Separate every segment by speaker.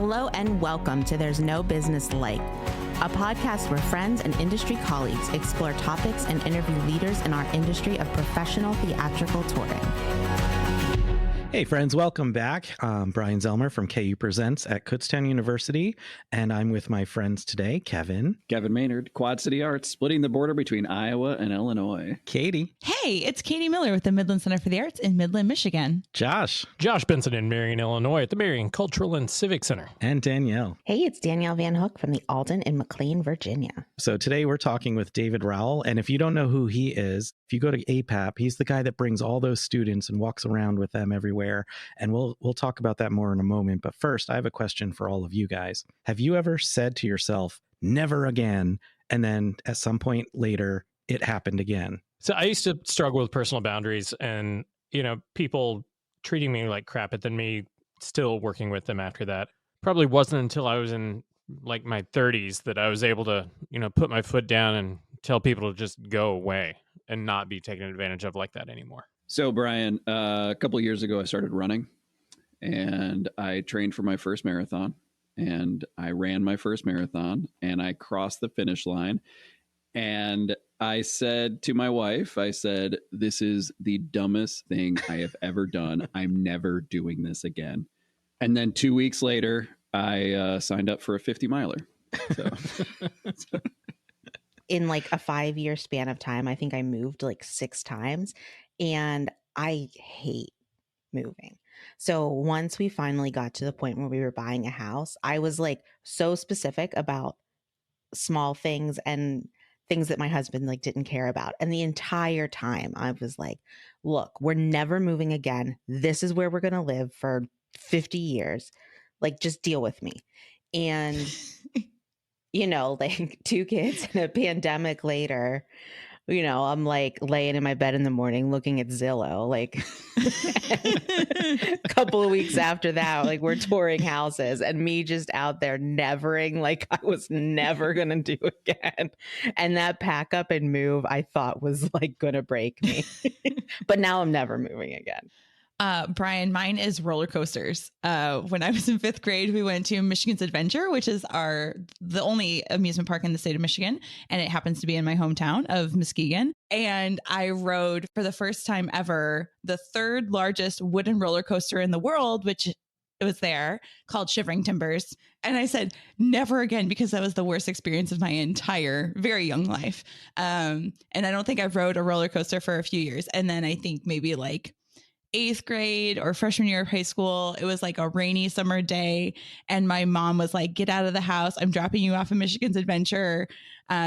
Speaker 1: Hello and welcome to There's No Business Like, a podcast where friends and industry colleagues explore topics and interview leaders in our industry of professional theatrical touring.
Speaker 2: Hey friends, welcome back. I'm Brian Zelmer from KU Presents at Kutztown University, and I'm with my friends today, Kevin
Speaker 3: Maynard, Quad City Arts, splitting the border between Iowa and Illinois.
Speaker 2: Katie.
Speaker 4: Hey, it's Katie Miller with the Midland Center for the Arts in Midland, Michigan.
Speaker 2: Josh
Speaker 5: Benson in Marion, Illinois at the Marion Cultural and Civic Center.
Speaker 2: And Danielle.
Speaker 1: Hey, it's Danielle Van Hook from the Alden in McLean, Virginia.
Speaker 2: So today we're talking with David Rowell, and if you don't know who he is, if you go to APAP, he's the guy that brings all those students and walks around with them everywhere, and we'll talk about that more in a moment. But first, I have a question for all of you guys. Have you ever said to yourself, never again, and then at some point later, it happened again?
Speaker 5: So I used to struggle with personal boundaries and, people treating me like crap, but then me still working with them after that. Probably wasn't until I was in like my 30s that I was able to, put my foot down and tell people to just go away and not be taken advantage of like that anymore.
Speaker 3: So, Brian, a couple of years ago, I started running, and I trained for my first marathon, and I ran my first marathon, and I crossed the finish line. And I said to my wife, this is the dumbest thing I have ever done. I'm never doing this again. And then 2 weeks later, I signed up for a 50 miler. So.
Speaker 1: In like a 5-year span of time, I think I moved like 6 times, and I hate moving. So once we finally got to the point where we were buying a house, I was like so specific about small things and things that my husband like didn't care about. And the entire time I was like, look, we're never moving again. This is where we're going to live for 50 years. Like, just deal with me. And like 2 kids and a pandemic later, I'm like laying in my bed in the morning looking at Zillow, like a couple of weeks after that, like we're touring houses and me just out there nevering like I was never going to do again. And that pack up and move I thought was like going to break me. But now I'm never moving again.
Speaker 4: Brian, mine is roller coasters. When I was in 5th grade, we went to Michigan's Adventure, which is the only amusement park in the state of Michigan. And it happens to be in my hometown of Muskegon. And I rode for the first time ever, the 3rd largest wooden roller coaster in the world, which it was there, called Shivering Timbers. And I said, never again, because that was the worst experience of my entire very young life. And I don't think I've rode a roller coaster for a few years. And then I think maybe like 8th grade or freshman year of high school, it was like a rainy summer day. And my mom was like, get out of the house. I'm dropping you off at Michigan's Adventure.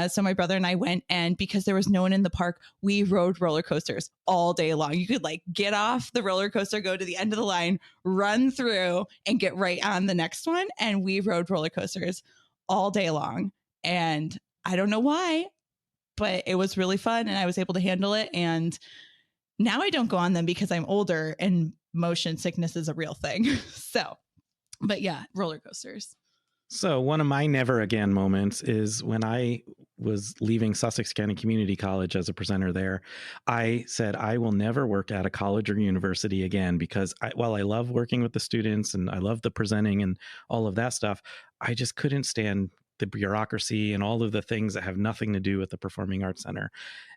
Speaker 4: So my brother and I went, and because there was no one in the park, we rode roller coasters all day long. You could like get off the roller coaster, go to the end of the line, run through and get right on the next one. And we rode roller coasters all day long. And I don't know why, but it was really fun and I was able to handle it. And now I don't go on them because I'm older and motion sickness is a real thing. But yeah, roller coasters.
Speaker 2: So one of my never again moments is when I was leaving Sussex County Community College as a presenter there. I said, I will never work at a college or university again because while I love working with the students and I love the presenting and all of that stuff, I just couldn't stand the bureaucracy and all of the things that have nothing to do with the Performing Arts Center.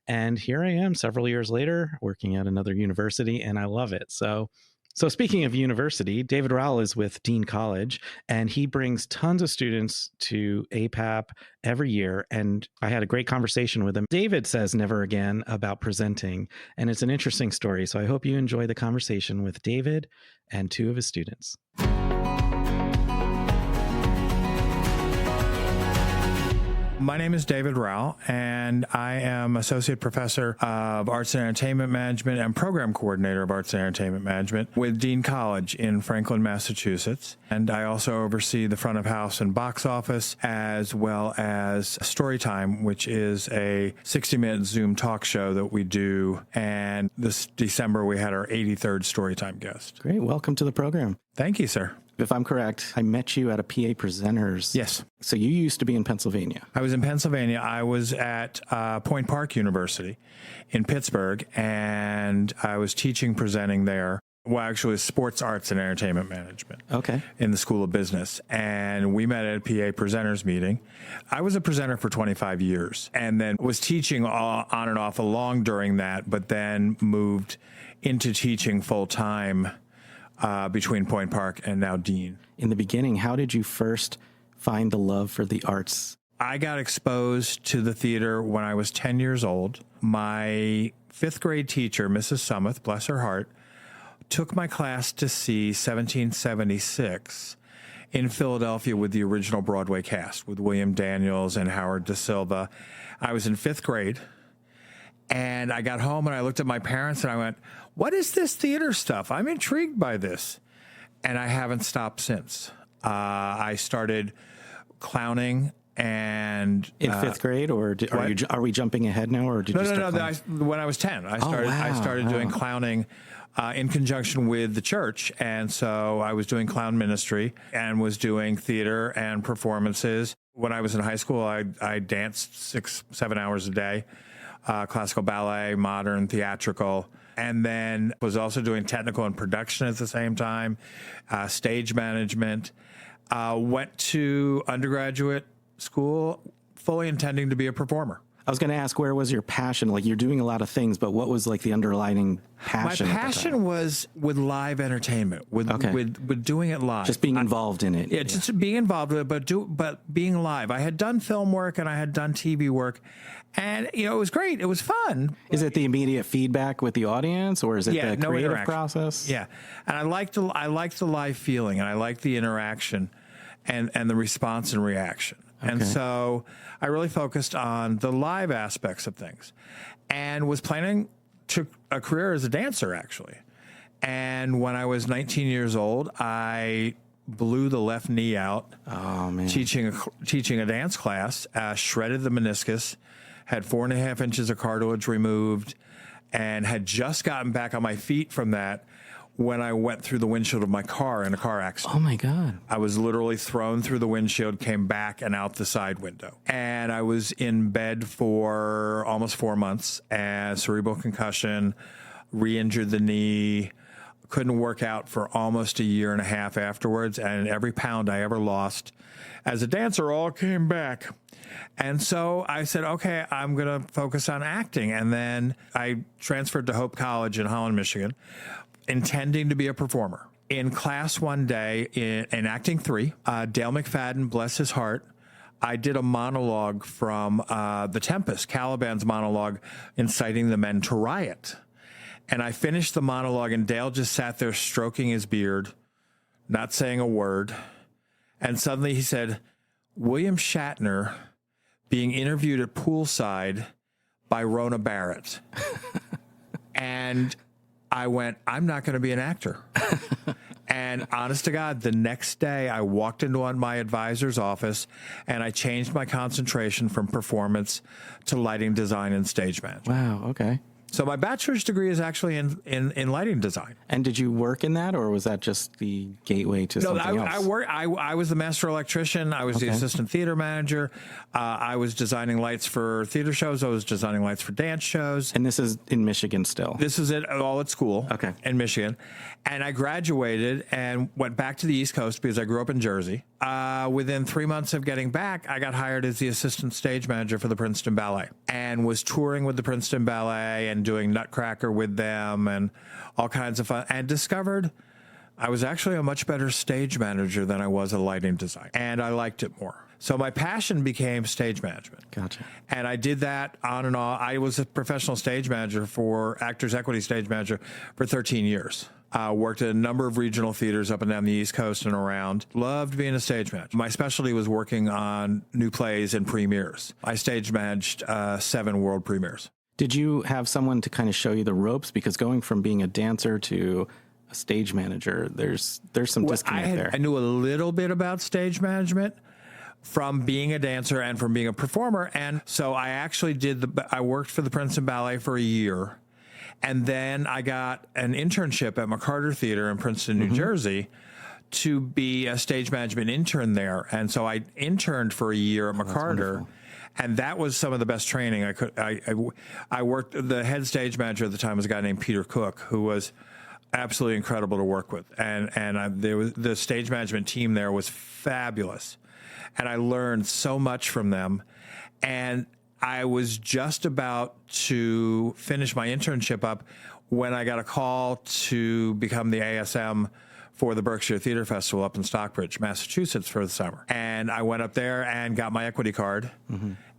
Speaker 2: And here I am several years later working at another university, and I love it. So speaking of university, David Rowell is with Dean College, and he brings tons of students to APAP every year. And I had a great conversation with him. David says never again about presenting, and it's an interesting story. So I hope you enjoy the conversation with David and 2 of his students.
Speaker 6: My name is David Rowell, and I am Associate Professor of Arts and Entertainment Management and Program Coordinator of Arts and Entertainment Management with Dean College in Franklin, Massachusetts. And I also oversee the front of house and box office, as well as Storytime, which is a 60-minute Zoom talk show that we do. And this December, we had our 83rd Storytime guest.
Speaker 2: Great. Welcome to the program.
Speaker 6: Thank you, sir.
Speaker 2: If I'm correct, I met you at a PA Presenters.
Speaker 6: Yes.
Speaker 2: So you used to be in Pennsylvania.
Speaker 6: I was in Pennsylvania. I was at Point Park University in Pittsburgh, and I was teaching presenting there. Well, actually, sports arts and entertainment management.
Speaker 2: Okay.
Speaker 6: In the School of Business. And we met at a PA presenters meeting. I was a presenter for 25 years and then was teaching on and off along during that, but then moved into teaching full time between Point Park and now Dean.
Speaker 2: In the beginning, how did you first find the love for the arts?
Speaker 6: I got exposed to the theater when I was 10 years old. My fifth grade teacher, Mrs. Summuth, bless her heart, took my class to see 1776 in Philadelphia with the original Broadway cast with William Daniels and Howard Da Silva. I was in fifth grade, and I got home and I looked at my parents and I went, what is this theater stuff? I'm intrigued by this. And I haven't stopped since. I started clowning and
Speaker 2: in fifth grade, or are we jumping ahead now, or did you start clowning?
Speaker 6: When I was 10, I started doing clowning in conjunction with the church. And so I was doing clown ministry and was doing theater and performances. When I was in high school, I danced 6-7 hours a day, classical ballet, modern, theatrical, and then was also doing technical and production at the same time, stage management. Went to undergraduate school fully intending to be a performer.
Speaker 2: I was going to ask, where was your passion? Like, you're doing a lot of things, but what was like the underlying passion?
Speaker 6: My passion was with live entertainment, with doing it live.
Speaker 2: Just being involved in it.
Speaker 6: Yeah, just being involved with it, but being live. I had done film work and I had done TV work, and it was great. It was fun.
Speaker 2: Is it the immediate feedback with the audience, or is it the creative process?
Speaker 6: Yeah, and I liked the live feeling, and I liked the interaction, and the response and reaction. Okay. And so I really focused on the live aspects of things and was planning to a career as a dancer, actually. And when I was 19 years old, I blew the left knee out teaching a dance class, shredded the meniscus, had 4.5 inches of cartilage removed, and had just gotten back on my feet from that when I went through the windshield of my car in a car accident.
Speaker 2: Oh, my God.
Speaker 6: I was literally thrown through the windshield, came back and out the side window. And I was in bed for almost 4 months, and cerebral concussion, re-injured the knee, couldn't work out for almost 1.5 years afterwards, and every pound I ever lost as a dancer all came back. And so I said, okay, I'm going to focus on acting. And then I transferred to Hope College in Holland, Michigan, intending to be a performer. In class one day, in Acting 3, Dale McFadden, bless his heart, I did a monologue from The Tempest, Caliban's monologue, inciting the men to riot. And I finished the monologue, and Dale just sat there stroking his beard, not saying a word. And suddenly he said, William Shatner being interviewed at poolside by Rona Barrett. And I went, I'm not going to be an actor. And honest to God, the next day I walked into my advisor's office and I changed my concentration from performance to lighting design and stage management.
Speaker 2: Wow, okay.
Speaker 6: So my bachelor's degree is actually in lighting design.
Speaker 2: And did you work in that, or was that just the gateway to something else?
Speaker 6: I was the master electrician. I was the assistant theater manager. I was designing lights for theater shows. I was designing lights for dance shows.
Speaker 2: And this is in Michigan still?
Speaker 6: This is all at school in Michigan. And I graduated and went back to the East Coast because I grew up in Jersey. Within 3 months of getting back, I got hired as the assistant stage manager for the Princeton Ballet and was touring with the Princeton Ballet and doing Nutcracker with them and all kinds of fun, and discovered I was actually a much better stage manager than I was a lighting designer, and I liked it more. So my passion became stage management.
Speaker 2: Gotcha.
Speaker 6: And I did that on and off. I was a professional stage manager for Actors Equity stage manager for 13 years. Worked at a number of regional theaters up and down the East Coast and around. Loved being a stage manager. My specialty was working on new plays and premieres. I stage managed 7 world premieres.
Speaker 2: Did you have someone to kind of show you the ropes? Because going from being a dancer to a stage manager, there's some disconnect there.
Speaker 6: I knew a little bit about stage management from being a dancer and from being a performer. And so I actually I worked for the Princeton Ballet for a year. And then I got an internship at McCarter Theater in Princeton, New Jersey, to be a stage management intern there. And so I interned for a year at McCarter. And that was some of the best training I could. I worked, the head stage manager at the time was a guy named Peter Cook, who was absolutely incredible to work with. There was the stage management team there was fabulous. And I learned so much from them. And I was just about to finish my internship up when I got a call to become the ASM for the Berkshire Theater Festival up in Stockbridge, Massachusetts for the summer. And I went up there and got my equity card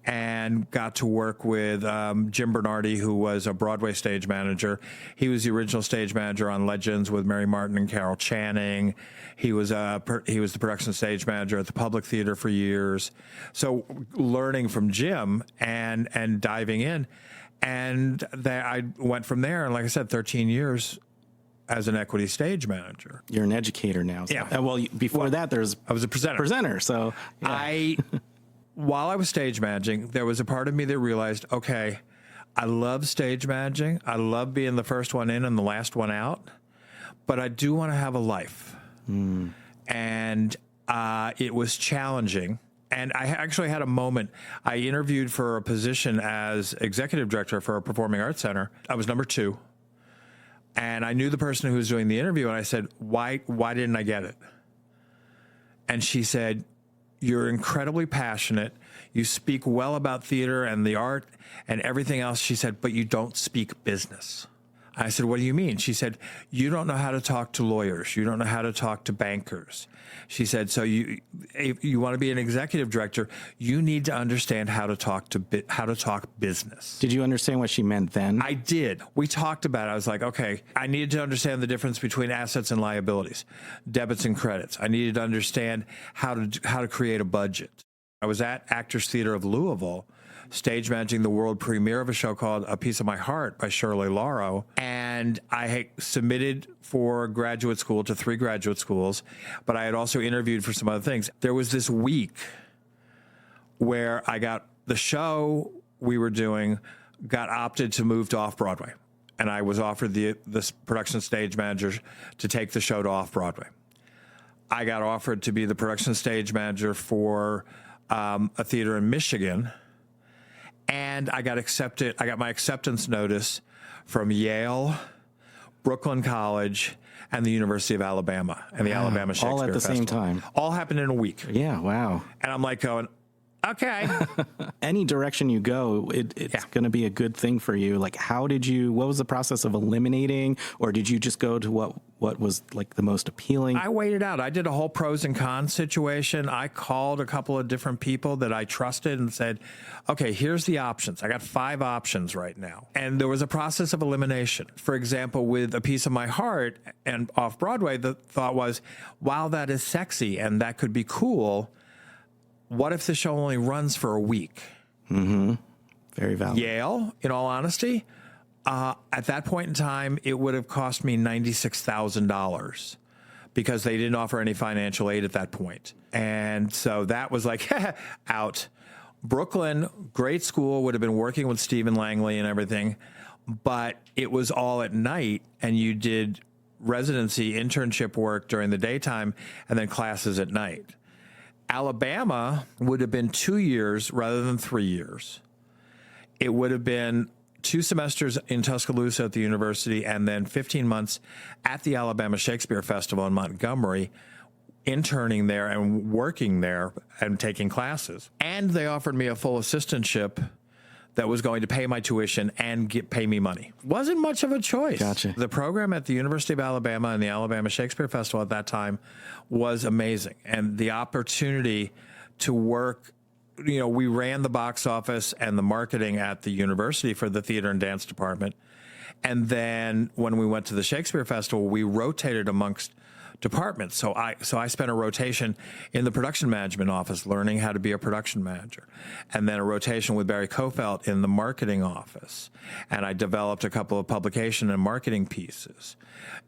Speaker 6: and got to work with Jim Bernardi, who was a Broadway stage manager. He was the original stage manager on Legends with Mary Martin and Carol Channing. He was the production stage manager at the Public Theater for years. So learning from Jim and diving in, and I went from there. And like I said, 13 years as an equity stage manager.
Speaker 2: You're an educator now. So.
Speaker 6: Yeah.
Speaker 2: Well, before that,
Speaker 6: I was a presenter.
Speaker 2: So yeah.
Speaker 6: While I was stage managing, there was a part of me that realized, okay, I love stage managing. I love being the first one in and the last one out, but I do want to have a life. And it was challenging. And I actually had a moment. I interviewed for a position as executive director for a performing arts center. I was number 2. And I knew the person who was doing the interview, and I said, why didn't I get it? And she said, you're incredibly passionate. You speak well about theater and the art and everything else. She said, but you don't speak business. I said, what do you mean? She said, you don't know how to talk to lawyers. You don't know how to talk to bankers. She said, so if you want to be an executive director, you need to understand how to talk business.
Speaker 2: Did you understand what she meant then?
Speaker 6: I did. We talked about it. I was like, okay, I needed to understand the difference between assets and liabilities, debits and credits. I needed to understand how to create a budget. I was at Actors Theater of Louisville, stage managing the world premiere of a show called A Piece of My Heart by Shirley Lauro. And I had submitted for graduate school to 3 graduate schools, but I had also interviewed for some other things. There was this week where I got the show we were doing, got opted to move to off-Broadway. And I was offered this production stage manager to take the show to off-Broadway. I got offered to be the production stage manager for a theater in Michigan. And I got accepted. I got my acceptance notice from Yale, Brooklyn College, and the University of Alabama, and the Alabama Shakespeare
Speaker 2: all at the
Speaker 6: Festival.
Speaker 2: same time.
Speaker 6: All happened in a week.
Speaker 2: Yeah, wow.
Speaker 6: And I'm like going, okay.
Speaker 2: Any direction you go, it's going to be a good thing for you. Like, what was the process of eliminating, or did you just go to what was like the most appealing?
Speaker 6: I weighed it out. I did a whole pros and cons situation. I called a couple of different people that I trusted and said, okay, here's the options. I got 5 options right now. And there was a process of elimination. For example, with A Piece of My Heart and off-Broadway, the thought was, wow, that is sexy and that could be cool. What if the show only runs for a week?
Speaker 2: Very valid.
Speaker 6: Yale, in all honesty, at that point in time, it would have cost me $96,000 because they didn't offer any financial aid at that point. And so that was like, out. Brooklyn, great school, would have been working with Stephen Langley and everything, but it was all at night, and you did residency internship work during the daytime and then classes at night. Alabama would have been 2 years rather than 3 years. It would have been 2 semesters in Tuscaloosa at the university and then 15 months at the Alabama Shakespeare Festival in Montgomery, interning there and working there and taking classes. And they offered me a full assistantship that was going to pay my tuition and pay me money. Wasn't much of a choice.
Speaker 2: Gotcha.
Speaker 6: The program at the University of Alabama and the Alabama Shakespeare Festival at that time was amazing. And the opportunity to work, we ran the box office and the marketing at the university for the theater and dance department. And then when we went to the Shakespeare Festival, we rotated amongst departments. So I spent a rotation in the production management office learning how to be a production manager, and then a rotation with Barry Kofelt in the marketing office. And I developed a couple of publication and marketing pieces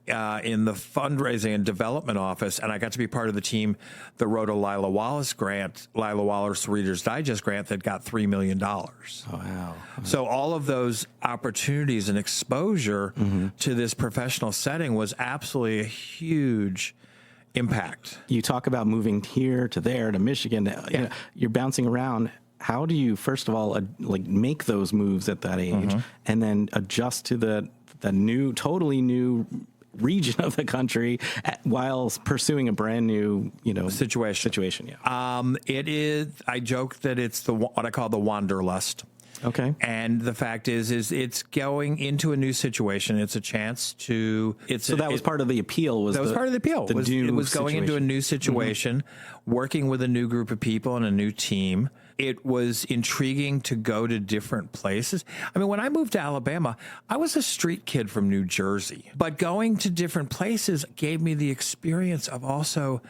Speaker 6: in the fundraising and development office. And I got to be part of the team that wrote a Lila Wallace Reader's Digest grant that got $3 million.
Speaker 2: Oh, wow.
Speaker 6: So all of those opportunities and exposure to this professional setting was absolutely a huge impact.
Speaker 2: You talk about moving here to there to Michigan. You're bouncing around. How do you, first of all, make those moves at that age, and then adjust to the totally new region of the country while pursuing a brand new, situation. Yeah.
Speaker 6: It is. I joke that it's what I call the wanderlust.
Speaker 2: Okay.
Speaker 6: And the fact is it's going into a new situation. It's a chance to.
Speaker 2: So that was part of the appeal.
Speaker 6: That was part of the appeal. It was going into a new situation, working with a new group of people and a new team. It was intriguing to go to different places. I mean, when I moved to Alabama, I was a street kid from New Jersey. But going to different places gave me the experience of also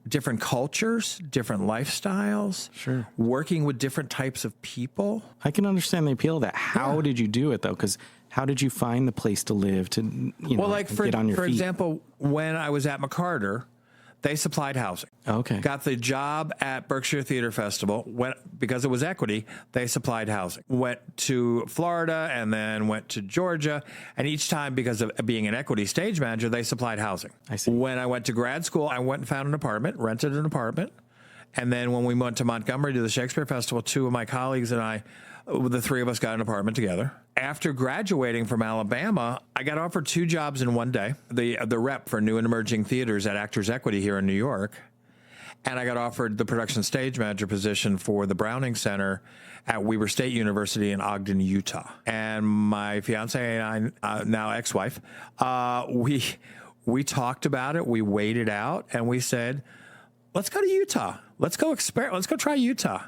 Speaker 6: different cultures, different lifestyles,
Speaker 2: sure,
Speaker 6: working with different types of people.
Speaker 2: I can understand the appeal of that. How did you do it, though? Because how did you find the place to live to, get on your feet?
Speaker 6: For example, when I was at McCarter, they supplied housing.
Speaker 2: Okay.
Speaker 6: Got the job at Berkshire Theater Festival. Because it was equity, they supplied housing. Went to Florida and then went to Georgia. And each time, because of being an equity stage manager, they supplied housing.
Speaker 2: I see.
Speaker 6: When I went to grad school, I went and found an apartment, rented an apartment. And then when we went to Montgomery to the Shakespeare Festival, two of my colleagues and I, the three of us got an apartment together. After graduating from Alabama, I got offered 2 jobs in one day. The rep for new and emerging theaters at Actors Equity here in New York. And I got offered the production stage manager position for the Browning Center at Weber State University in Ogden, Utah. And my fiance and I, now ex-wife, we talked about it. We weighed it out and we said, let's go to Utah. Let's go try Utah.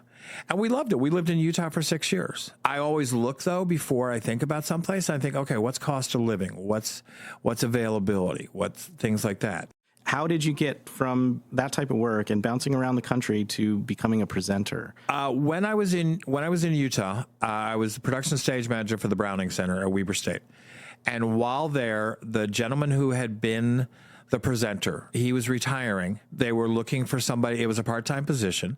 Speaker 6: And we loved it. We lived in Utah for 6 years. I always look, though, before I think about someplace. I think, okay, what's cost of living? What's availability? What's things like that?
Speaker 2: How did you get from that type of work and bouncing around the country to becoming a presenter?
Speaker 6: When I was in Utah, I was the production stage manager for the Browning Center at Weber State. And while there, the gentleman who had been the presenter, he was retiring. They were looking for somebody. It was a part-time position.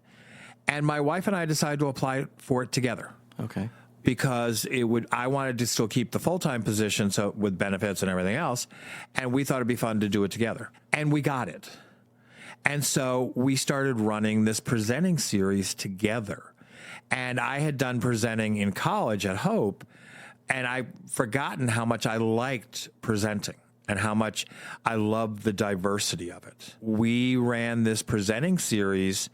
Speaker 6: And my wife and I decided to apply for it together.
Speaker 2: Okay.
Speaker 6: Because I wanted to still keep the full-time position, so with benefits and everything else, and we thought it'd be fun to do it together. And we got it. And so we started running this presenting series together. And I had done presenting in college at Hope, and I'd forgotten how much I liked presenting and how much I loved the diversity of it. We ran this presenting series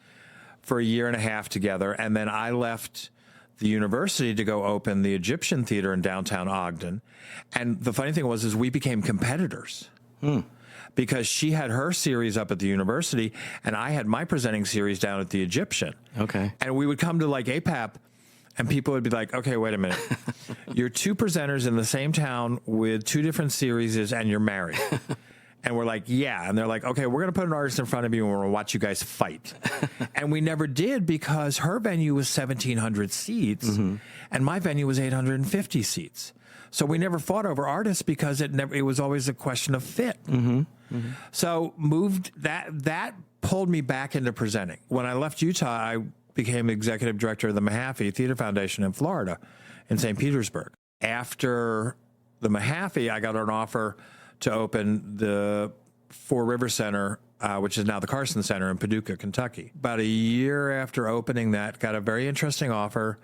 Speaker 6: for a year and a half together, and then I left the university to go open the Egyptian Theater in downtown Ogden. And the funny thing was we became competitors because she had her series up at the university and I had my presenting series down at the Egyptian.
Speaker 2: Okay.
Speaker 6: And we would come to like APAP and people would be like, okay, wait a minute. You're 2 presenters in the same town with 2 different series and you're married. And we're like, yeah. And they're like, okay, we're going to put an artist in front of you and we're going to watch you guys fight. And we never did because her venue was 1,700 seats and my venue was 850 seats. So we never fought over artists because it was always a question of fit. So that pulled me back into presenting. When I left Utah, I became executive director of the Mahaffey Theater Foundation in Florida, in St. Petersburg. After the Mahaffey, I got an offer to open the Four River Center, which is now the Carson Center in Paducah, Kentucky. About a year after opening that, got a very interesting offer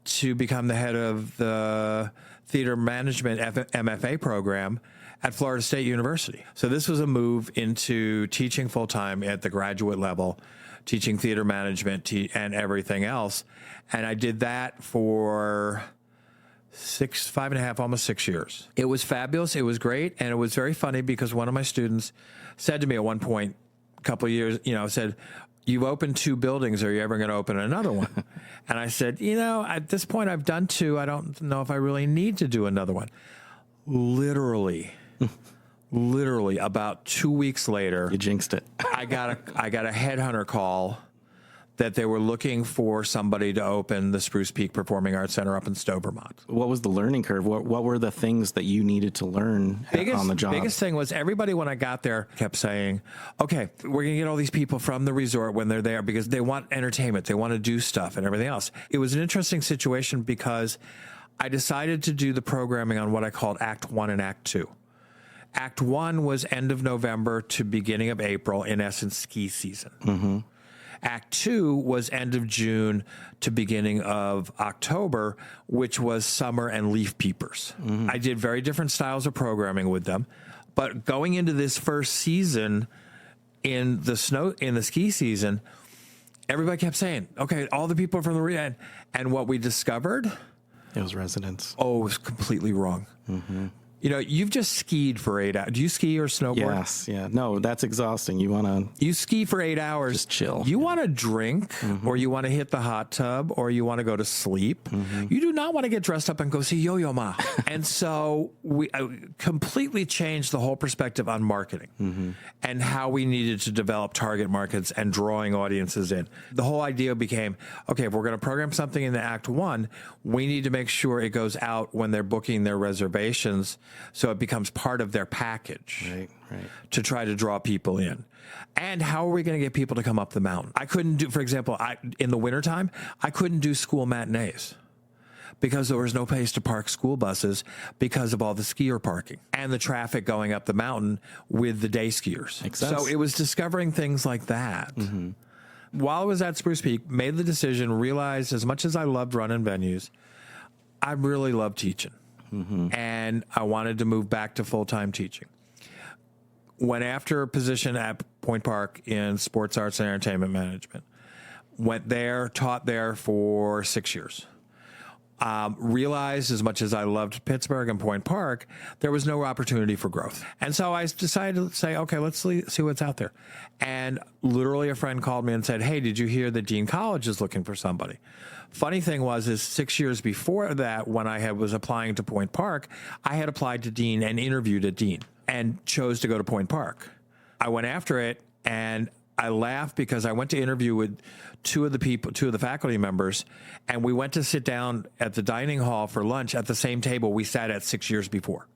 Speaker 6: to become the head of the theater management MFA program at Florida State University. So this was a move into teaching full-time at the graduate level, teaching theater management and everything else. And I did that for 5.5, almost 6 years. It was fabulous. It was great. And it was very funny because one of my students said to me at one point, a couple of years, said, you've opened 2 buildings. Are you ever going to open another one? And I said, at this point I've done 2. I don't know if I really need to do another one. Literally about 2 weeks later,
Speaker 2: you jinxed it.
Speaker 6: I got a headhunter call that they were looking for somebody to open the Spruce Peak Performing Arts Center up in Stowe, Vermont.
Speaker 2: What was the learning curve? What were the things that you needed to learn on the job?
Speaker 6: Biggest thing was everybody when I got there kept saying, okay, we're going to get all these people from the resort when they're there because they want entertainment. They want to do stuff and everything else. It was an interesting situation because I decided to do the programming on what I called Act 1 and Act 2. Act 1 was end of November to beginning of April, in essence, ski season. Act 2 was end of June to beginning of October, which was summer and leaf peepers. I did very different styles of programming with them. But going into this first season in the ski season, everybody kept saying, okay, all the people from the region. And what we discovered,
Speaker 2: It was residents.
Speaker 6: it was completely wrong.
Speaker 2: Mm-hmm.
Speaker 6: You know, you've just skied for 8 hours. Do you ski or snowboard?
Speaker 2: Yes. Yeah. No, that's exhausting. You want to
Speaker 6: You ski for 8 hours.
Speaker 2: just chill.
Speaker 6: You want to drink, or you want to hit the hot tub, or you want to go to sleep. You do not want to get dressed up and go see Yo-Yo Ma. And so we completely changed the whole perspective on marketing and how we needed to develop target markets and drawing audiences in. The whole idea became, okay, if we're going to program something in the Act 1, we need to make sure it goes out when they're booking their reservations, so it becomes part of their package.
Speaker 2: Right.
Speaker 6: To try to draw people in. And how are we going to get people to come up the mountain? I couldn't do, for example, in the wintertime, I couldn't do school matinees because there was no place to park school buses because of all the skier parking and the traffic going up the mountain with the day skiers.
Speaker 2: Makes sense.
Speaker 6: So it was discovering things like that. While I was at Spruce Peak, made the decision, realized as much as I loved running venues, I really loved teaching. And I wanted to move back to full-time teaching. Went after a position at Point Park in sports arts and entertainment management. Went there, taught there for 6 years. Realized as much as I loved Pittsburgh and Point Park, there was no opportunity for growth. And so I decided to say, okay, let's see what's out there. And literally a friend called me and said, hey, did you hear that Dean College is looking for somebody? Funny thing is 6 years before that, when I was applying to Point Park, I had applied to Dean and interviewed at Dean and chose to go to Point Park. I went after it, and I laughed because I went to interview with two of the faculty members, and we went to sit down at the dining hall for lunch at the same table we sat at 6 years before.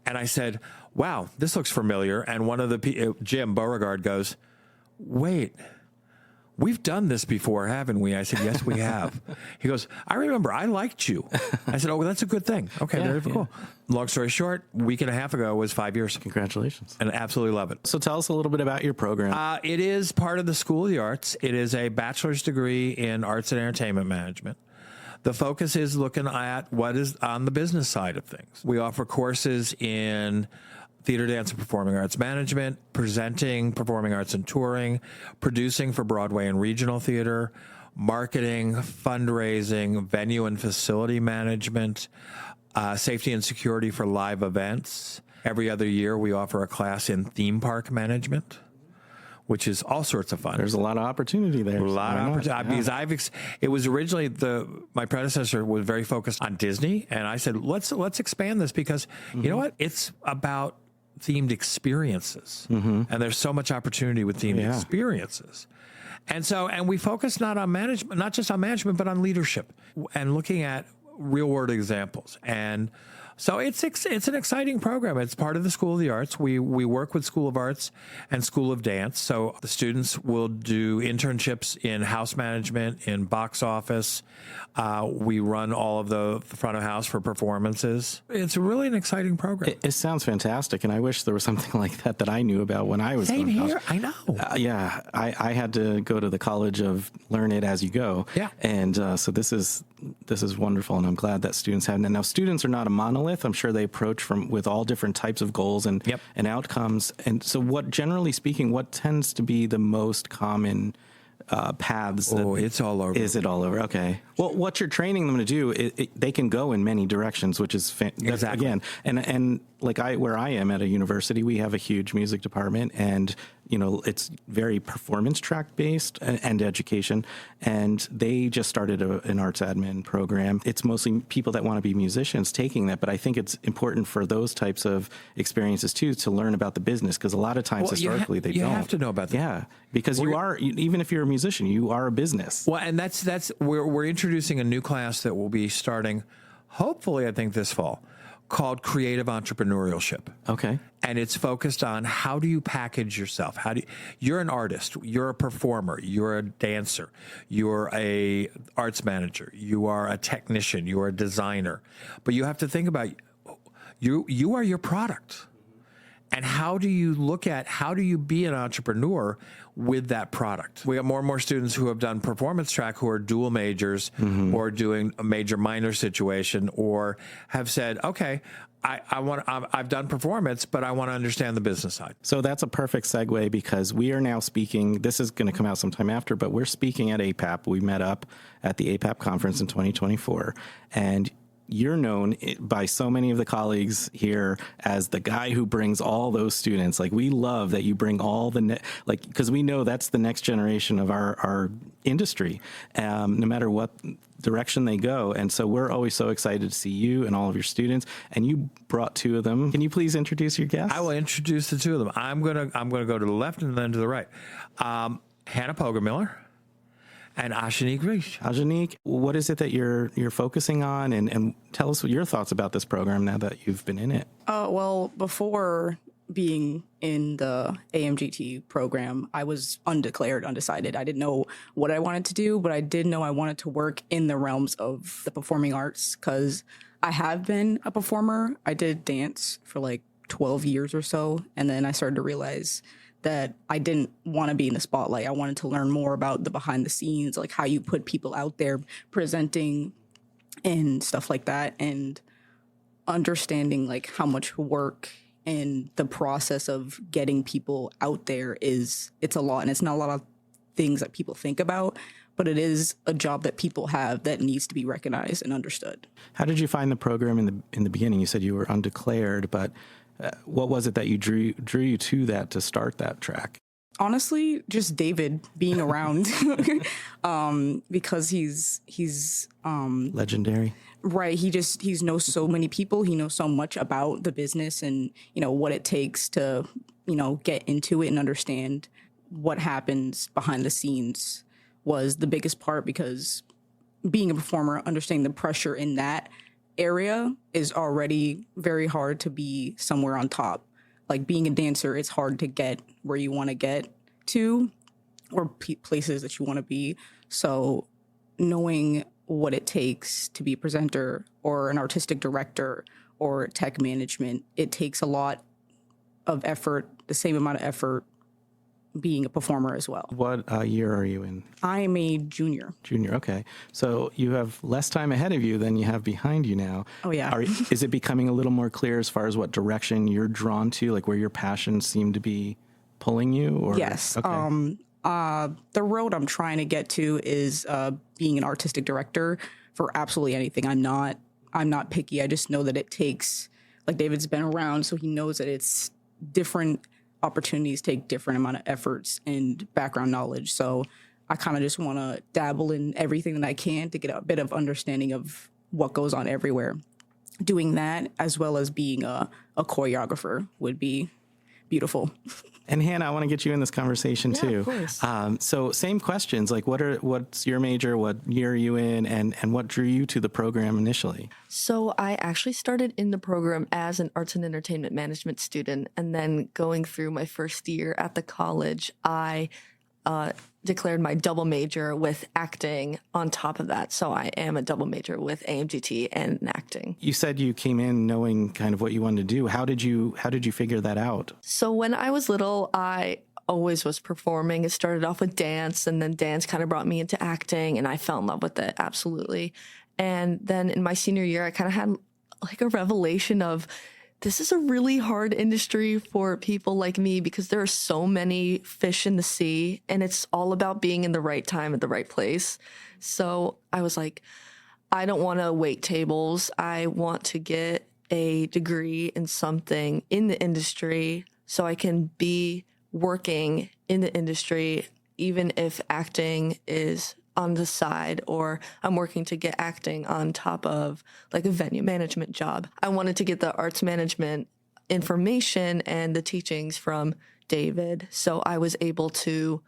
Speaker 6: And I said, wow, this looks familiar. And one of the Jim Beauregard goes, wait, we've done this before, haven't we? I said, yes, we have. He goes, I remember, I liked you. I said, oh, well, that's a good thing. Okay, very cool. Long story short, a week and a half ago was 5 years.
Speaker 2: Congratulations.
Speaker 6: And I absolutely love it.
Speaker 2: So tell us a little bit about your program.
Speaker 6: It is part of the School of the Arts. It is a bachelor's degree in arts and entertainment management. The focus is looking at what is on the business side of things. We offer courses in theater, dance, and performing arts management, presenting, performing arts and touring, producing for Broadway and regional theater, marketing, fundraising, venue and facility management, safety and security for live events. Every other year, we offer a class in theme park management, which is all sorts of fun.
Speaker 2: There's a lot of opportunity there.
Speaker 6: A lot of opportunity. Because it was originally my predecessor was very focused on Disney, and I said, let's expand this because you know what? It's about themed experiences, and there's so much opportunity with themed experiences. And we focus not just on management, but on leadership and looking at real world examples. And so it's an exciting program. It's part of the School of the Arts. We work with School of Arts and School of Dance. So the students will do internships in house management, in box office. We run all of the front of house for performances. It's really an exciting program.
Speaker 2: It sounds fantastic, and I wish there was something like that I knew about when I was
Speaker 6: Same
Speaker 2: going to
Speaker 6: here.
Speaker 2: college.
Speaker 6: I know.
Speaker 2: Yeah, I had to go to the college of learn it as you go.
Speaker 6: Yeah.
Speaker 2: And so this is wonderful, and I'm glad that students have. And now students are not a monolith. I'm sure they approach with all different types of goals and outcomes. And so, generally speaking, what tends to be the most common paths?
Speaker 6: It's all over.
Speaker 2: Is it all over? Okay. Well, what you're training them to do, they can go in many directions, which is
Speaker 6: exactly.
Speaker 2: Again, and like where I am at a university, we have a huge music department, and it's very performance track based and education. And they just started an arts admin program. It's mostly people that want to be musicians taking that, but I think it's important for those types of experiences too to learn about the business, because a lot of times historically they don't.
Speaker 6: You have to know about that.
Speaker 2: Yeah, because even if you're a musician, you are a business.
Speaker 6: Well, and that's we're introducing a new class that will be starting, hopefully, I think this fall, called Creative Entrepreneurship.
Speaker 2: Okay.
Speaker 6: And it's focused on how do you package yourself? You're an artist, you're a performer, you're a dancer, you're a arts manager, you are a technician, you're a designer. But you have to think about you are your product. And how do you be an entrepreneur with that product. We got more and more students who have done performance track who are dual majors or doing a major minor situation, or have said, okay, I've done performance, but I want to understand the business side.
Speaker 2: So that's a perfect segue, because we are now speaking, this is going to come out sometime after, but we're speaking at APAP. We met up at the APAP conference in 2024, and you're known by so many of the colleagues here as the guy who brings all those students. Like, we love that you bring all because we know that's the next generation of our industry, no matter what direction they go. And so we're always so excited to see you and all of your students. And you brought two of them. Can you please introduce your guests?
Speaker 6: I will introduce the two of them. I'm gonna go to the left and then to the right. Hannah Pogermiller and Ashanique Reich.
Speaker 2: Ashanique, what is it that you're focusing on? And tell us your thoughts about this program now that you've been in it.
Speaker 7: Well, before being in the AMGT program, I was undeclared, undecided. I didn't know what I wanted to do, but I did know I wanted to work in the realms of the performing arts, because I have been a performer. I did dance for like 12 years or so, and then I started to realize that I didn't want to be in the spotlight. I wanted to learn more about the behind the scenes, like how you put people out there presenting and stuff like that, and understanding like how much work and the process of getting people out there it's a lot, and it's not a lot of things that people think about, but it is a job that people have that needs to be recognized and understood.
Speaker 2: How did you find the program in the beginning? You said you were undeclared, but what was it that you drew you to that, to start that track?
Speaker 7: Honestly, just David being around, because he's
Speaker 2: legendary.
Speaker 7: Right. He knows so many people. He knows so much about the business and, what it takes to, get into it and understand what happens behind the scenes was the biggest part, because being a performer, understanding the pressure in that area is already very hard to be somewhere on top. Like being a dancer, it's hard to get where you want to get to, or places that you want to be. So knowing what it takes to be a presenter or an artistic director or tech management, it takes a lot of effort, the same amount of effort being a performer as well.
Speaker 2: What year are you in?
Speaker 7: I am a junior.
Speaker 2: Junior, okay. So you have less time ahead of you than you have behind you now.
Speaker 7: Oh, yeah.
Speaker 2: Is it becoming a little more clear as far as what direction you're drawn to, like where your passions seem to be pulling you? Or?
Speaker 7: Yes.
Speaker 2: Okay.
Speaker 7: The road I'm trying to get to is being an artistic director for absolutely anything. I'm not picky. I just know that it takes, like David's been around, so he knows that it's different opportunities take different amount of efforts and background knowledge. So I kind of just want to dabble in everything that I can to get a bit of understanding of what goes on everywhere. Doing that, as well as being a choreographer, would be beautiful.
Speaker 2: And Hannah, I want to get you in this conversation too.
Speaker 8: Of course.
Speaker 2: So same questions, like what's your major, what year are you in, and what drew you to the program initially?
Speaker 8: So I actually started in the program as an arts and entertainment management student, and then going through my first year at the college, I declared my double major with acting on top of that. So I am a double major with AMGT and acting.
Speaker 2: You said you came in knowing kind of what you wanted to do. How did you figure that out?
Speaker 8: So when I was little, I always was performing. It started off with dance, and then dance kind of brought me into acting, and I fell in love with it, absolutely. And then in my senior year, I kind of had like a revelation of, this is a really hard industry for people like me, because there are so many fish in the sea, and it's all about being in the right time at the right place. So I was like, I don't want to wait tables. I want to get a degree in something in the industry so I can be working in the industry, even if acting is on the side, or I'm working to get acting on top of like a venue management job. I wanted to get the arts management information and the teachings from David, so I was able to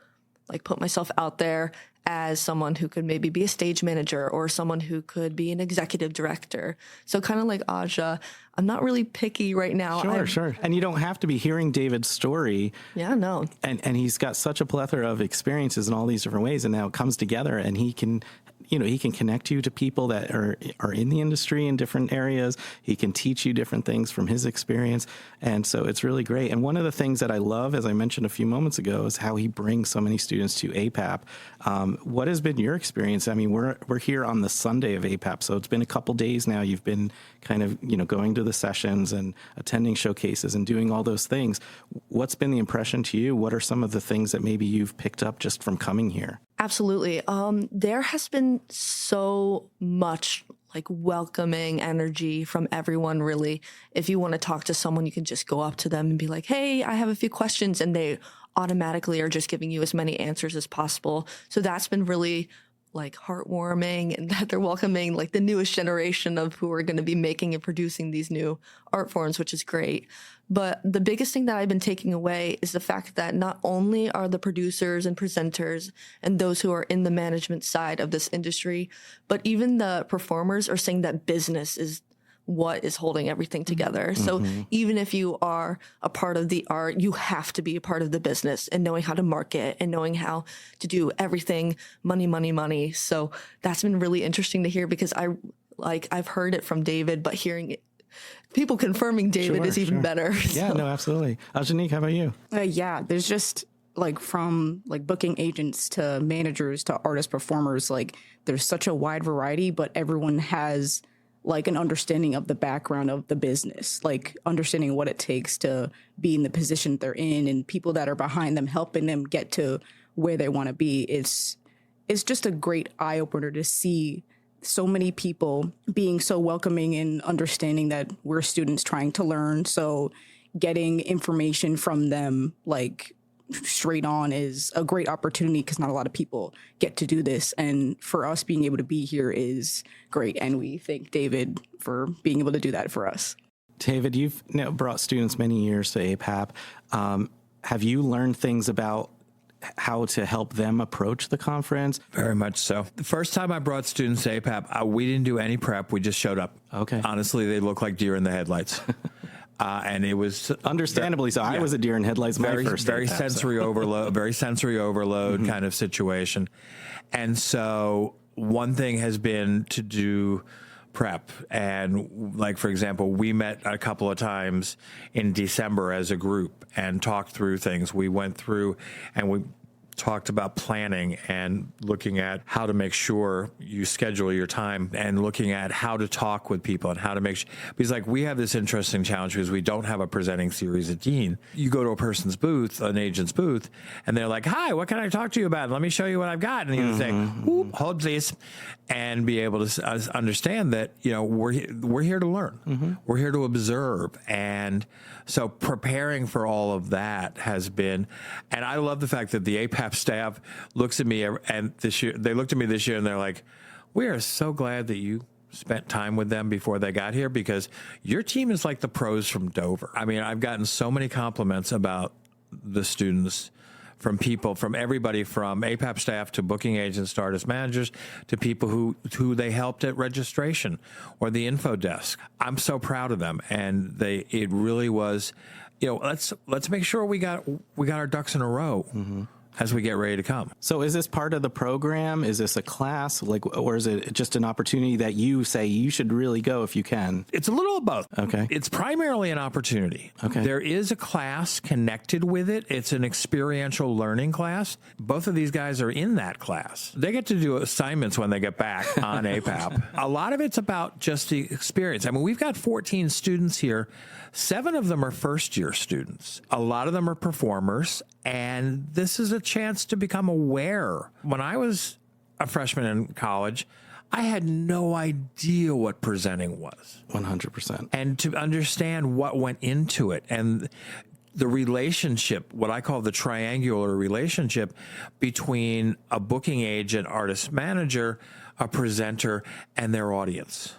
Speaker 8: like put myself out there as someone who could maybe be a stage manager or someone who could be an executive director. So kind of like Aja, I'm not really picky right now.
Speaker 2: Sure. And you don't have to be hearing David's story.
Speaker 8: Yeah, no.
Speaker 2: And he's got such a plethora of experiences in all these different ways, and now it comes together, and he can he can connect you to people that are in the industry in different areas. He can teach you different things from his experience. And so it's really great. And one of the things that I love, as I mentioned a few moments ago, is how he brings so many students to APAP. What has been your experience? I mean, we're here on the Sunday of APAP, so it's been a couple days now. You've been kind of, going to the sessions and attending showcases and doing all those things. What's been the impression to you? What are some of the things that maybe you've picked up just from coming here?
Speaker 8: Absolutely. There has been so much like welcoming energy from everyone, really. If you want to talk to someone, you can just go up to them and be like, hey, I have a few questions. And they automatically are just giving you as many answers as possible. So that's been really like heartwarming, and that they're welcoming like the newest generation of who are going to be making and producing these new art forms, which is great. But the biggest thing that I've been taking away is the fact that not only are the producers and presenters and those who are in the management side of this industry, but even the performers are saying that business is what is holding everything together. Mm-hmm. So even if you are a part of the art, you have to be a part of the business and knowing how to market and knowing how to do everything money, money, money. So that's been really interesting to hear, because I've heard it from David, but hearing it, people confirming David is even better.
Speaker 2: Yeah,
Speaker 8: so.
Speaker 2: No, absolutely. Janique, how about you?
Speaker 7: Yeah, there's just like from like booking agents to managers to artist performers, like there's such a wide variety, but everyone has like an understanding of the background of the business, like understanding what it takes to be in the position they're in, and people that are behind them, helping them get to where they want to be. It's just a great eye opener to see so many people being so welcoming and understanding that we're students trying to learn. So getting information from them like straight on is a great opportunity, because not a lot of people get to do this. And for us, being able to be here is great. And we thank David for being able to do that for us.
Speaker 2: David, you've now brought students many years to APAP. Have you learned things about how to help them approach the conference?
Speaker 6: Very much so. The first time I brought students to APAP, we didn't do any prep. We just showed up.
Speaker 2: Okay.
Speaker 6: Honestly, they looked like deer in the headlights. And it was
Speaker 2: understandably so. I was a deer in headlights my first
Speaker 6: very
Speaker 2: APAP,
Speaker 6: sensory overload, very sensory overload kind of situation. And so one thing has been to do prep. And like, for example, we met a couple of times in December as a group and talked through things. We went through and we talked about planning and looking at how to make sure you schedule your time, and looking at how to talk with people and how to make sure, because like we have this interesting challenge because we don't have a presenting series at Dean. You go to a person's booth, an agent's booth, and they're like, hi, what can I talk to you about? Let me show you what I've got. And you say, hold please, and be able to understand that, we're here to learn. We're here to observe. And so preparing for all of that has been, and I love the fact that the APAP staff looks at me, and they looked at me this year and they're like, we are so glad that you spent time with them before they got here, because your team is like the pros from Dover. I mean, I've gotten so many compliments about the students from people, from everybody from APAP staff to booking agents to artist managers to people who they helped at registration or the info desk. I'm so proud of them, and it really was, let's make sure we got our ducks in a row. As we get ready to come.
Speaker 2: So is this part of the program? Is this a class, or is it just an opportunity that you say you should really go if you can?
Speaker 6: It's a little of both.
Speaker 2: Okay.
Speaker 6: It's primarily an opportunity.
Speaker 2: Okay.
Speaker 6: There is a class connected with it. It's an experiential learning class. Both of these guys are in that class. They get to do assignments when they get back on APAP. A lot of it's about just the experience. I mean, we've got 14 students here. 7 of them are first-year students. A lot of them are performers, and this is a chance to become aware. When I was a freshman in college, I had no idea what presenting was.
Speaker 2: 100%.
Speaker 6: And to understand what went into it, and the relationship, what I call the triangular relationship between a booking agent, artist manager, a presenter, and their audience,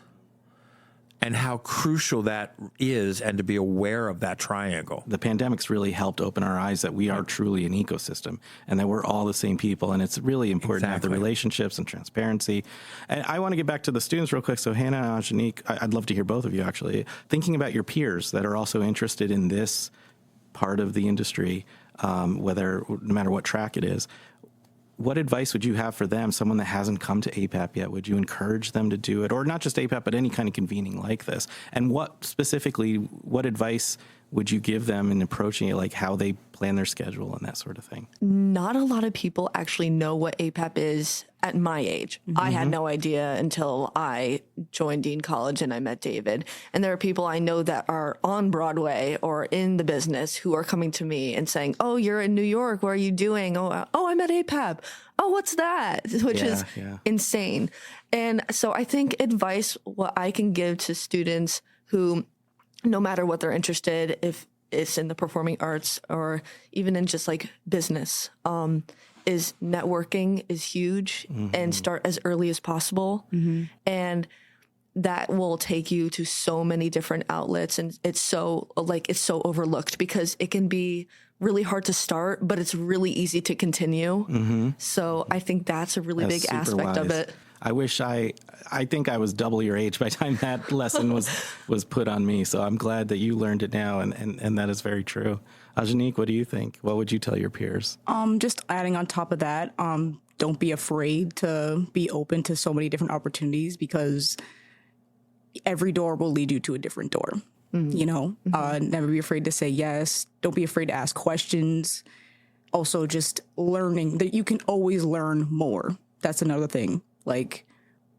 Speaker 6: and how crucial that is, and to be aware of that triangle.
Speaker 2: The pandemic's really helped open our eyes that we are truly an ecosystem, and that we're all the same people, and it's really important to have the relationships and transparency. And I want to get back to the students real quick. So Hannah and Janique, I'd love to hear both of you actually, thinking about your peers that are also interested in this part of the industry, no matter what track it is. what advice would you have for them, someone that hasn't come to APAP yet? Would you encourage them to do it, or not just APAP, but any kind of convening like this? And what advice would you give them in approaching it, like how they plan their schedule and that sort of thing?
Speaker 8: Not a lot of people actually know what APAP is at my age. I had no idea until I joined Dean College and I met David. And there are people I know that are on Broadway or in the business who are coming to me and saying, oh, you're in New York. What are you doing? Oh, I'm at APAP. Oh, what's that? Which is insane. And so I think advice, what I can give to students who, no matter what they're interested, if it's in the performing arts or even in just like business, is networking is huge and start as early as possible. And that will take you to so many different outlets. And it's so overlooked because it can be really hard to start, but it's really easy to continue. So I think that's a really big aspect of it.
Speaker 2: I think I was double your age by the time that lesson was put on me. So I'm glad that you learned it now. And that is very true. Ajanique, what do you think? What would you tell your peers?
Speaker 7: Just adding on top of that, don't be afraid to be open to so many different opportunities, because every door will lead you to a different door. You know, never be afraid to say yes. Don't be afraid to ask questions. Also, just learning that you can always learn more. That's another thing. Like,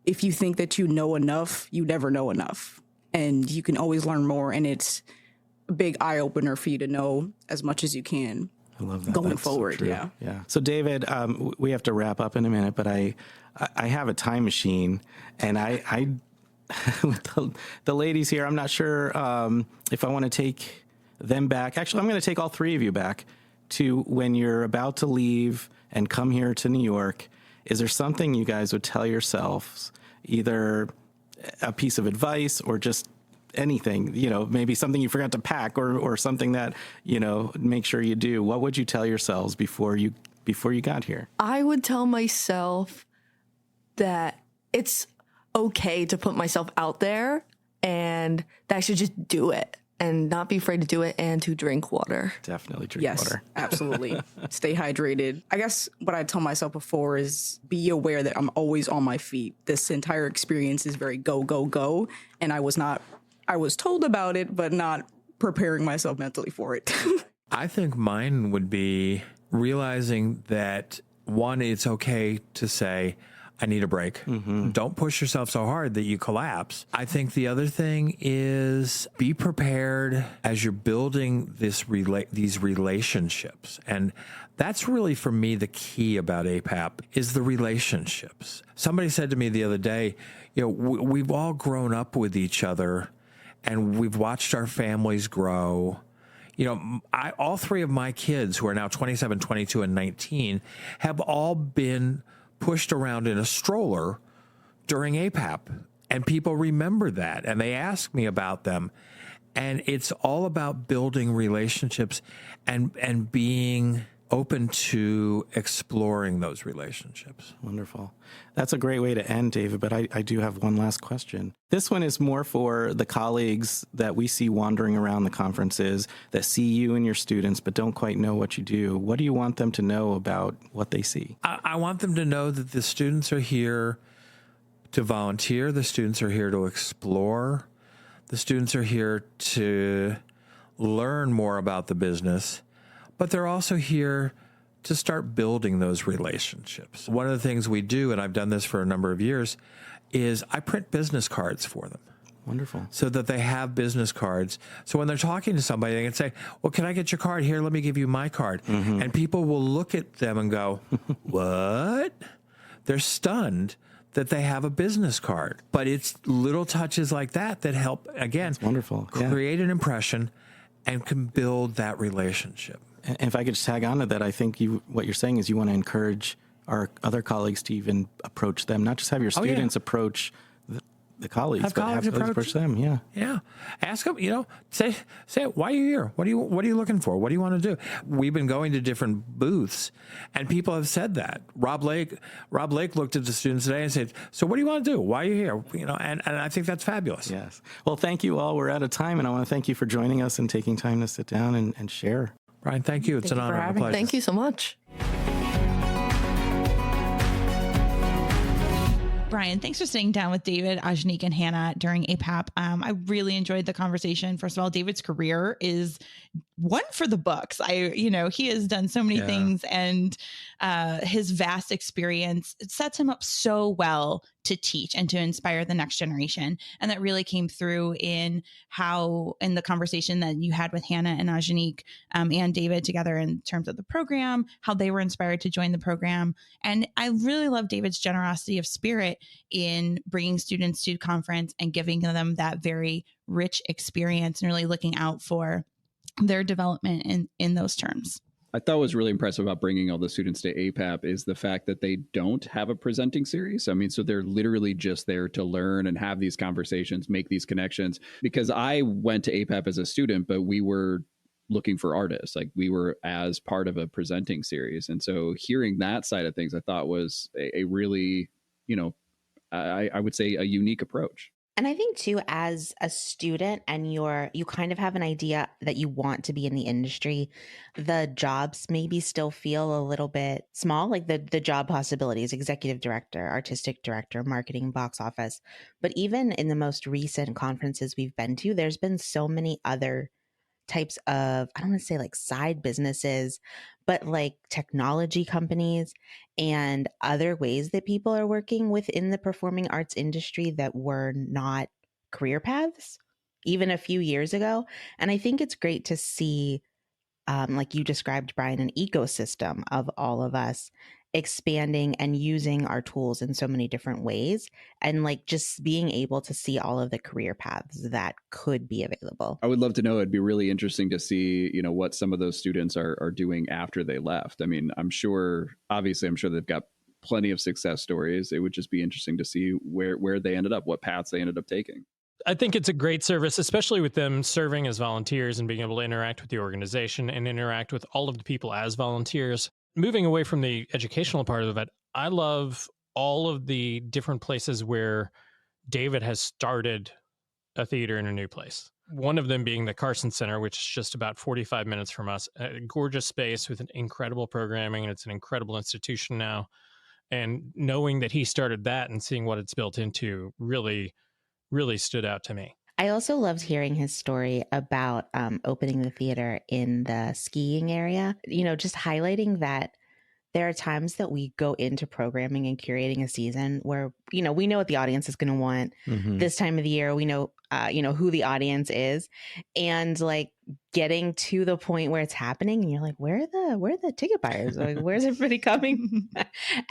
Speaker 7: if you think that you know enough, you never know enough. And you can always learn more. And it's a big eye opener for you to know as much as you can.
Speaker 2: I love that.
Speaker 7: Going forward.
Speaker 2: So yeah. So David, we have to wrap up in a minute, but I have a time machine, and I with the ladies here, I'm not sure if I want to take them back. Actually, I'm going to take all three of you back to when you're about to leave and come here to New York. Is there something you guys would tell yourselves, either a piece of advice or just anything, maybe something you forgot to pack or something that, make sure you do? What would you tell yourselves before you got here?
Speaker 8: I would tell myself that it's okay to put myself out there and that I should just do it and not be afraid to do it and to drink water.
Speaker 2: Definitely drink water.
Speaker 7: Yes, absolutely. Stay hydrated. I guess what I tell myself before is be aware that I'm always on my feet. This entire experience is very go, go, go. And I was told about it, but not preparing myself mentally for it.
Speaker 6: I think mine would be realizing that, one, it's okay to say, I need a break. Don't push yourself so hard that you collapse. I think the other thing is be prepared as you're building these relationships. And that's really, for me, the key about APAP is the relationships. Somebody said to me the other day, we've all grown up with each other and we've watched our families grow. All three of my kids, who are now 27, 22, and 19, have all been pushed around in a stroller during APAP. And people remember that, and they ask me about them. And it's all about building relationships and being open to exploring those relationships.
Speaker 2: Wonderful. That's a great way to end, David, but I do have one last question. This one is more for the colleagues that we see wandering around the conferences, that see you and your students, but don't quite know what you do. What do you want them to know about what they see?
Speaker 6: I want them to know that the students are here to volunteer. The students are here to explore. The students are here to learn more about the business, but they're also here to start building those relationships. One of the things we do, and I've done this for a number of years, is I print business cards for them.
Speaker 2: Wonderful.
Speaker 6: So that they have business cards. So when they're talking to somebody, they can say, well, can I get your card? Here, let me give you my card. And people will look at them and go, what? They're stunned that they have a business card. But it's little touches like that that help, again,
Speaker 2: That's wonderful.
Speaker 6: Create an impression and can build that relationship.
Speaker 2: And if I could just tag on to that, I think what you're saying is you want to encourage our other colleagues to even approach them, not just have your students approach the colleagues, but have colleagues approach them. Yeah.
Speaker 6: Yeah. Ask them, say, why are you here? What are you looking for? What do you want to do? We've been going to different booths and people have said that. Rob Lake looked at the students today and said, so what do you want to do? Why are you here? And I think that's fabulous.
Speaker 2: Yes. Well, thank you all. We're out of time, and I want to thank you for joining us and taking time to sit down and share.
Speaker 6: Brian, thank you. It's an honor and a pleasure.
Speaker 8: Thank you so much.
Speaker 4: Brian, thanks for sitting down with David, Ajanique, and Hannah during APAP. I really enjoyed the conversation. First of all, David's career is one for the books. He has done so many things, and his vast experience, it sets him up so well to teach and to inspire the next generation. And that really came through in the conversation that you had with Hannah and Ajanique and David together in terms of the program, how they were inspired to join the program. And I really love David's generosity of spirit in bringing students to conference and giving them that very rich experience and really looking out for their development in those terms.
Speaker 3: I thought was really impressive about bringing all the students to APAP is the fact that they don't have a presenting series. I mean, so they're literally just there to learn and have these conversations, make these connections. Because I went to APAP as a student, but we were looking for artists. Like, we were as part of a presenting series. And so hearing that side of things, I thought was a really, I would say a unique approach.
Speaker 1: And I think too, as a student and you kind of have an idea that you want to be in the industry, the jobs maybe still feel a little bit small, like the job possibilities, executive director, artistic director, marketing, box office. But even in the most recent conferences we've been to, there's been so many other types of, I don't want to say like side businesses, but like technology companies and other ways that people are working within the performing arts industry that were not career paths even a few years ago. And I think it's great to see, like you described, Brian, an ecosystem of all of us expanding and using our tools in so many different ways, and like just being able to see all of the career paths that could be available.
Speaker 3: I would love to know. It'd be really interesting to see, what some of those students are doing after they left. I mean, I'm sure they've got plenty of success stories. It would just be interesting to see where they ended up, what paths they ended up taking.
Speaker 5: I think it's a great service, especially with them serving as volunteers and being able to interact with the organization and interact with all of the people as volunteers. Moving away from the educational part of it, I love all of the different places where David has started a theater in a new place. One of them being the Carson Center, which is just about 45 minutes from us, a gorgeous space with an incredible programming, and it's an incredible institution now. And knowing that he started that and seeing what it's built into really, really stood out to me.
Speaker 1: I also loved hearing his story about opening the theater in the skiing area, just highlighting that there are times that we go into programming and curating a season where, we know what the audience is going to want this time of the year. We know, who the audience is, and like getting to the point where it's happening and you're like, where are the ticket buyers? Like, where's everybody coming?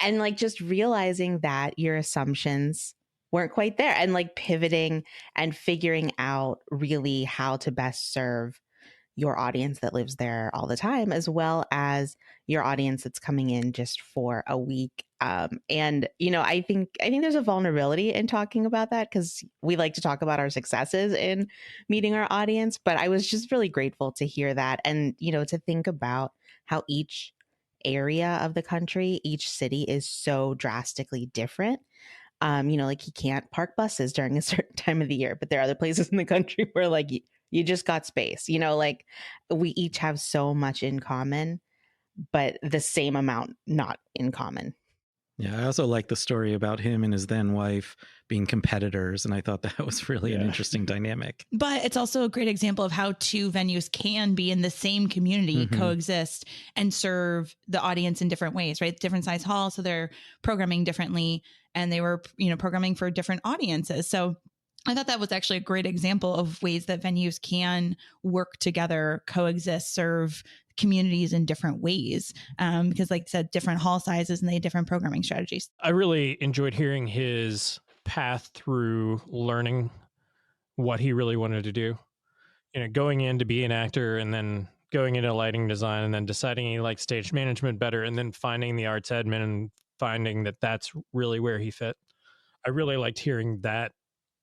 Speaker 1: And like just realizing that your assumptions weren't quite there, and like pivoting and figuring out really how to best serve your audience that lives there all the time, as well as your audience that's coming in just for a week. And I think there's a vulnerability in talking about that, because we like to talk about our successes in meeting our audience. But I was just really grateful to hear that, and to think about how each area of the country, each city is so drastically different. Like he can't park buses during a certain time of the year, but there are other places in the country where like you just got space, like we each have so much in common, but the same amount not in common.
Speaker 2: Yeah, I also like the story about him and his then wife being competitors, and I thought that was really an interesting dynamic.
Speaker 4: But it's also a great example of how two venues can be in the same community, coexist, and serve the audience in different ways, right? Different size halls, so they're programming differently, and they were, programming for different audiences. So I thought that was actually a great example of ways that venues can work together, coexist, serve communities in different ways, because like I said, different hall sizes and they have different programming strategies.
Speaker 5: I really enjoyed hearing his path through learning what he really wanted to do, going in to be an actor and then going into lighting design and then deciding he liked stage management better and then finding the arts admin and finding that that's really where he fit. I really liked hearing that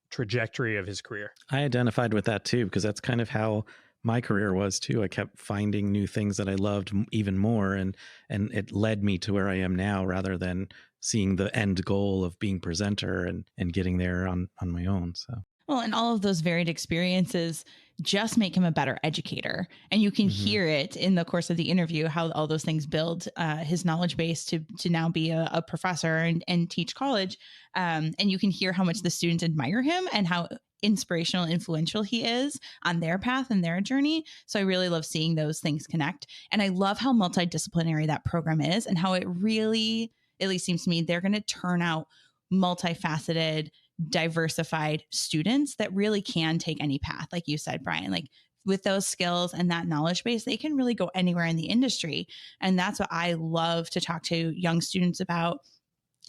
Speaker 5: trajectory of his career.
Speaker 2: I identified with that too, because that's kind of how my career was too. I kept finding new things that I loved even more, and it led me to where I am now, rather than seeing the end goal of being presenter and getting there on my own. So
Speaker 4: well, and all of those varied experiences just make him a better educator. And you can hear it in the course of the interview, how all those things build his knowledge base to now be a professor and teach college. And you can hear how much the students admire him and how inspirational, influential he is on their path and their journey. So I really love seeing those things connect. And I love how multidisciplinary that program is and how it really, at least seems to me, they're going to turn out multifaceted, diversified students that really can take any path. Like you said, Brian, like with those skills and that knowledge base, they can really go anywhere in the industry. And that's what I love to talk to young students about,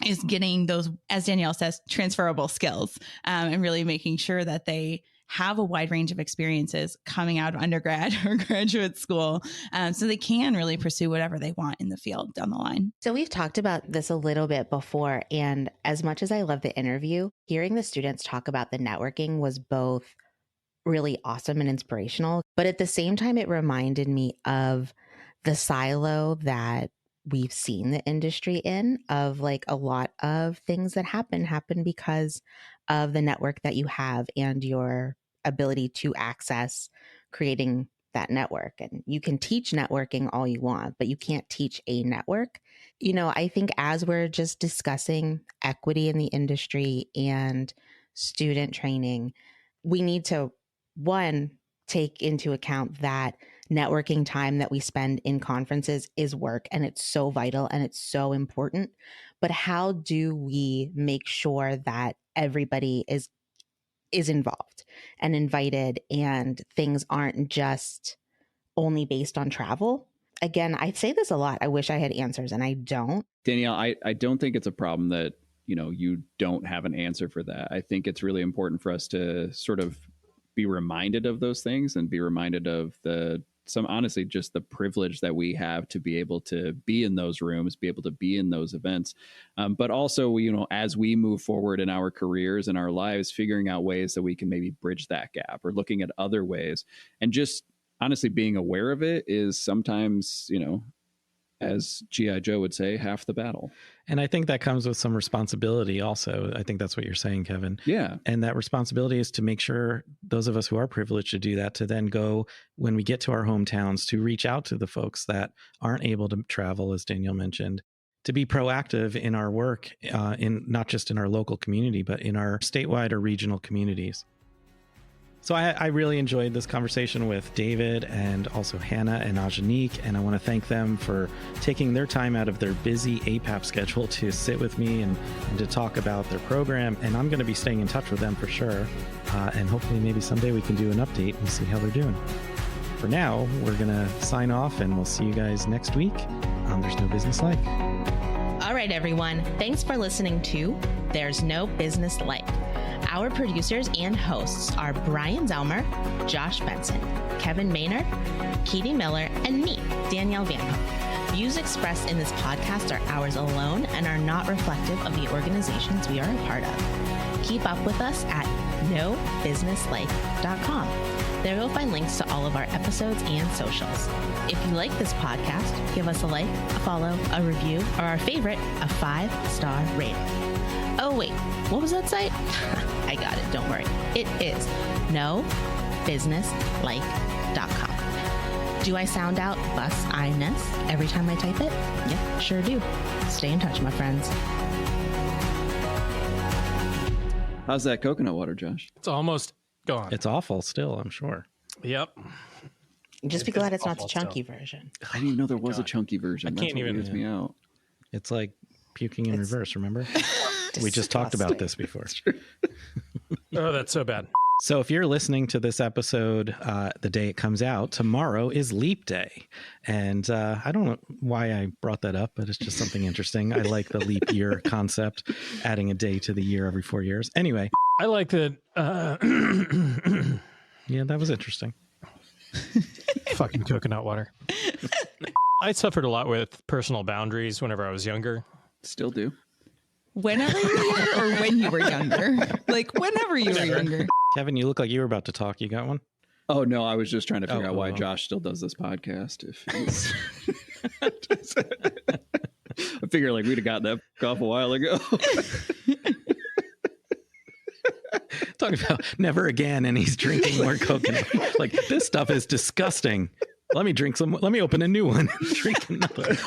Speaker 4: is getting those, as Danielle says, transferable skills, and really making sure that they have a wide range of experiences coming out of undergrad or graduate school, so they can really pursue whatever they want in the field down the line.
Speaker 1: So we've talked about this a little bit before, and as much as I love the interview, hearing the students talk about the networking was both really awesome and inspirational, but at the same time, it reminded me of the silo that we've seen the industry in, of like a lot of things that happen because of the network that you have and your ability to access creating that network. And you can teach networking all you want, but you can't teach a network. You know, I think as we're just discussing equity in the industry and student training, we need to, one, take into account that networking time that we spend in conferences is work, and it's so vital and it's so important. But how do we make sure that everybody is involved and invited, and things aren't just only based on travel? Again, I say this a lot. I wish I had answers, and I don't.
Speaker 3: Danielle, I don't think it's a problem that, you don't have an answer for that. I think it's really important for us to sort of be reminded of those things and be reminded of honestly, just the privilege that we have to be able to be in those rooms, be able to be in those events. But also, as we move forward in our careers and our lives, figuring out ways that we can maybe bridge that gap, or looking at other ways, and just honestly being aware of it is sometimes, as G.I. Joe would say, half the battle.
Speaker 2: And I think that comes with some responsibility also. I think that's what you're saying, Kevin.
Speaker 3: Yeah.
Speaker 2: And that responsibility is to make sure those of us who are privileged to do that, to then go when we get to our hometowns, to reach out to the folks that aren't able to travel, as Danielle mentioned, to be proactive in our work, in not just in our local community, but in our statewide or regional communities. So I really enjoyed this conversation with David and also Hannah and Ajanique, and I want to thank them for taking their time out of their busy APAP schedule to sit with me and to talk about their program. And I'm going to be staying in touch with them for sure. And hopefully maybe someday we can do an update and see how they're doing. For now, we're going to sign off, and we'll see you guys next week on There's No Business Like.
Speaker 1: All right, everyone. Thanks for listening to There's No Business Like. Our producers and hosts are Brian Zelmer, Josh Benson, Kevin Maynard, Katie Miller, and me, Danielle Van Hook. Views expressed in this podcast are ours alone and are not reflective of the organizations we are a part of. Keep up with us at nobusinesslike.com. There you'll find links to all of our episodes and socials. If you like this podcast, give us a like, a follow, a review, or our favorite, a 5-star rating. Oh, wait, what was that site? I got it, don't worry. It is nobusinesslike.com. Do I sound out bus-I-ness every time I type it? Yep, sure do. Stay in touch, my friends.
Speaker 3: How's that coconut water, Josh?
Speaker 5: It's almost gone.
Speaker 2: It's awful still, I'm sure.
Speaker 5: Yep.
Speaker 1: Just be glad it's not the chunky version.
Speaker 3: I didn't even know there was a chunky version.
Speaker 5: I can't
Speaker 3: That's what
Speaker 5: even-
Speaker 3: weirds me out.
Speaker 2: It's like puking in reverse, remember? We just talked about this before.
Speaker 5: Oh, that's so bad.
Speaker 2: So if you're listening to this episode the day it comes out, tomorrow is Leap Day. And I don't know why I brought that up, but it's just something interesting. I like the leap year concept, adding a day to the year every 4 years. Anyway.
Speaker 5: I like that.
Speaker 2: Yeah, that was interesting.
Speaker 5: Fucking coconut water. I suffered a lot with personal boundaries whenever I was younger.
Speaker 3: Still do.
Speaker 4: Whenever you were younger, or when you were younger? Like whenever you were younger.
Speaker 2: Kevin, you look like you were about to talk. You got one?
Speaker 3: Oh, no, I was just trying to figure out why
Speaker 2: oh.
Speaker 3: Josh still does this podcast. If he's... I figure like we'd have gotten that off a while ago.
Speaker 2: talking about never again, and he's drinking more coconut. Like, this stuff is disgusting. Let me drink some. Let me open a new one and drink another.